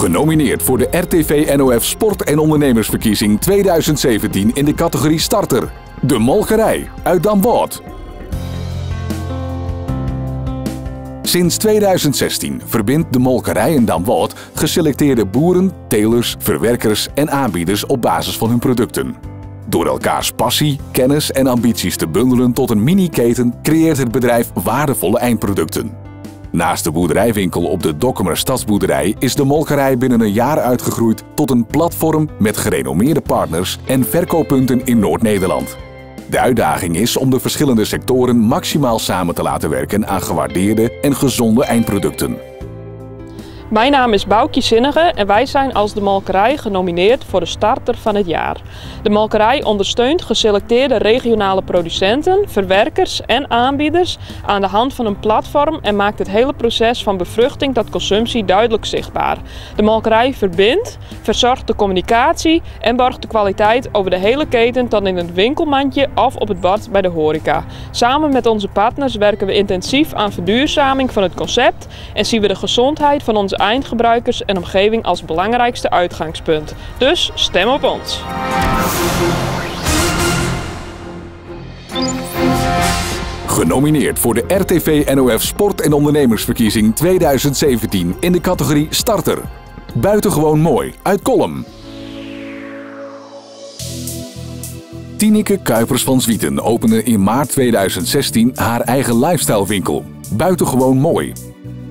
Genomineerd voor de RTV NOF Sport- en Ondernemersverkiezing 2017 in de categorie Starter. De Molkerij uit Damwoord. Sinds 2016 verbindt de Molkerij in Damwoord geselecteerde boeren, telers, verwerkers en aanbieders op basis van hun producten. Door elkaars passie, kennis en ambities te bundelen tot een mini-keten creëert het bedrijf waardevolle eindproducten. Naast de boerderijwinkel op de Dokkumer Stadsboerderij is de Molkerij binnen een jaar uitgegroeid tot een platform met gerenommeerde partners en verkooppunten in Noord-Nederland. De uitdaging is om de verschillende sectoren maximaal samen te laten werken aan gewaardeerde en gezonde eindproducten. Mijn naam is Boukje Zinnige en wij zijn als de Molkerij genomineerd voor de Starter van het jaar. De Molkerij ondersteunt geselecteerde regionale producenten, verwerkers en aanbieders aan de hand van een platform en maakt het hele proces van bevruchting tot consumptie duidelijk zichtbaar. De Molkerij verbindt, verzorgt de communicatie en borgt de kwaliteit over de hele keten tot in het winkelmandje of op het bord bij de horeca. Samen met onze partners werken we intensief aan verduurzaming van het concept en zien we de gezondheid van onze eindgebruikers en omgeving als belangrijkste uitgangspunt. Dus stem op ons! Genomineerd voor de RTV NOF Sport- en Ondernemersverkiezing 2017 in de categorie Starter. Buitengewoon mooi uit Kolm. Tineke Kuipers van Zwieten opende in maart 2016 haar eigen lifestylewinkel. Buitengewoon mooi.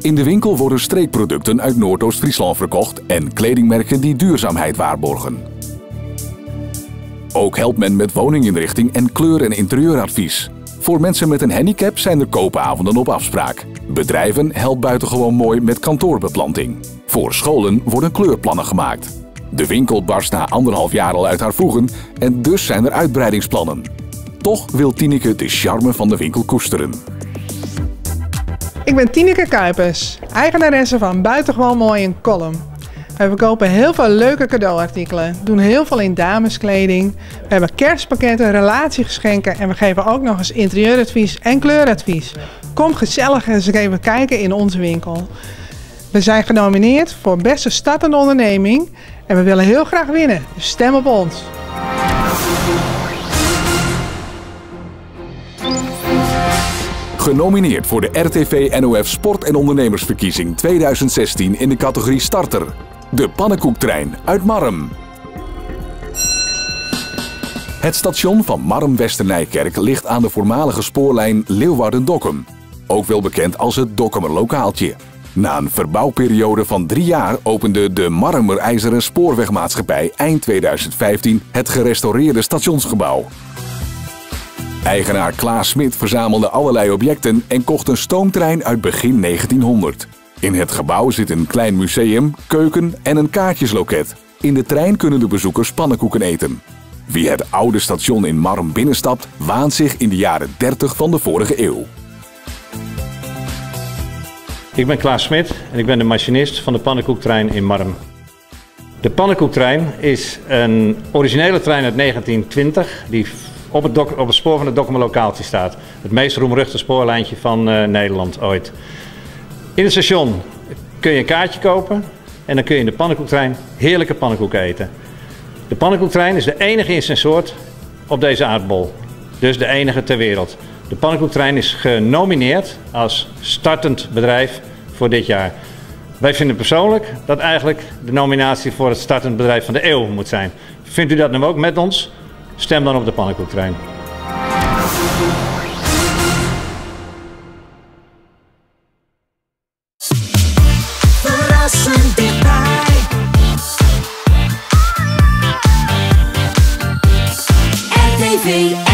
In de winkel worden streekproducten uit Noordoost-Friesland verkocht en kledingmerken die duurzaamheid waarborgen. Ook helpt men met woninginrichting en kleur- en interieuradvies. Voor mensen met een handicap zijn er koopavonden op afspraak. Bedrijven helpen buitengewoon mooi met kantoorbeplanting. Voor scholen worden kleurplannen gemaakt. De winkel barst na 1,5 jaar al uit haar voegen en dus zijn er uitbreidingsplannen. Toch wil Tineke de charme van de winkel koesteren. Ik ben Tineke Kuipers, eigenaresse van Buitengewoon Mooi in Kolm. We verkopen heel veel leuke cadeauartikelen, doen heel veel in dameskleding. We hebben kerstpakketten, relatiegeschenken en we geven ook nog eens interieuradvies en kleuradvies. Kom gezellig eens even kijken in onze winkel. We zijn genomineerd voor beste startende onderneming en we willen heel graag winnen, dus stem op ons. Genomineerd voor de RTV NOF Sport- en Ondernemersverkiezing 2016 in de categorie Starter. De Pannenkoektrein uit Marm. Het station van Marm-Westernijkerk ligt aan de voormalige spoorlijn Leeuwarden-Dokkum. Ook wel bekend als het Dokkumer Lokaaltje. Na een verbouwperiode van 3 jaar opende de Marmer IJzeren Spoorwegmaatschappij eind 2015 het gerestaureerde stationsgebouw. Eigenaar Klaas Smit verzamelde allerlei objecten en kocht een stoomtrein uit begin 1900. In het gebouw zit een klein museum, keuken en een kaartjesloket. In de trein kunnen de bezoekers pannenkoeken eten. Wie het oude station in Marm binnenstapt, waant zich in de jaren 30 van de vorige eeuw. Ik ben Klaas Smit en ik ben de machinist van de pannenkoektrein in Marm. De pannenkoektrein is een originele trein uit 1920 die op het spoor van het Dokkumer Lokaaltje staat. Het meest roemruchte spoorlijntje van Nederland ooit. In het station kun je een kaartje kopen en dan kun je in de pannenkoektrein heerlijke pannenkoeken eten. De pannenkoektrein is de enige in zijn soort op deze aardbol. Dus de enige ter wereld. De pannenkoektrein is genomineerd als startend bedrijf voor dit jaar. Wij vinden persoonlijk dat eigenlijk de nominatie voor het startend bedrijf van de eeuw moet zijn. Vindt u dat nu ook met ons? Stem dan op de pannenkoektrein. Verrassend dichtbij. RTV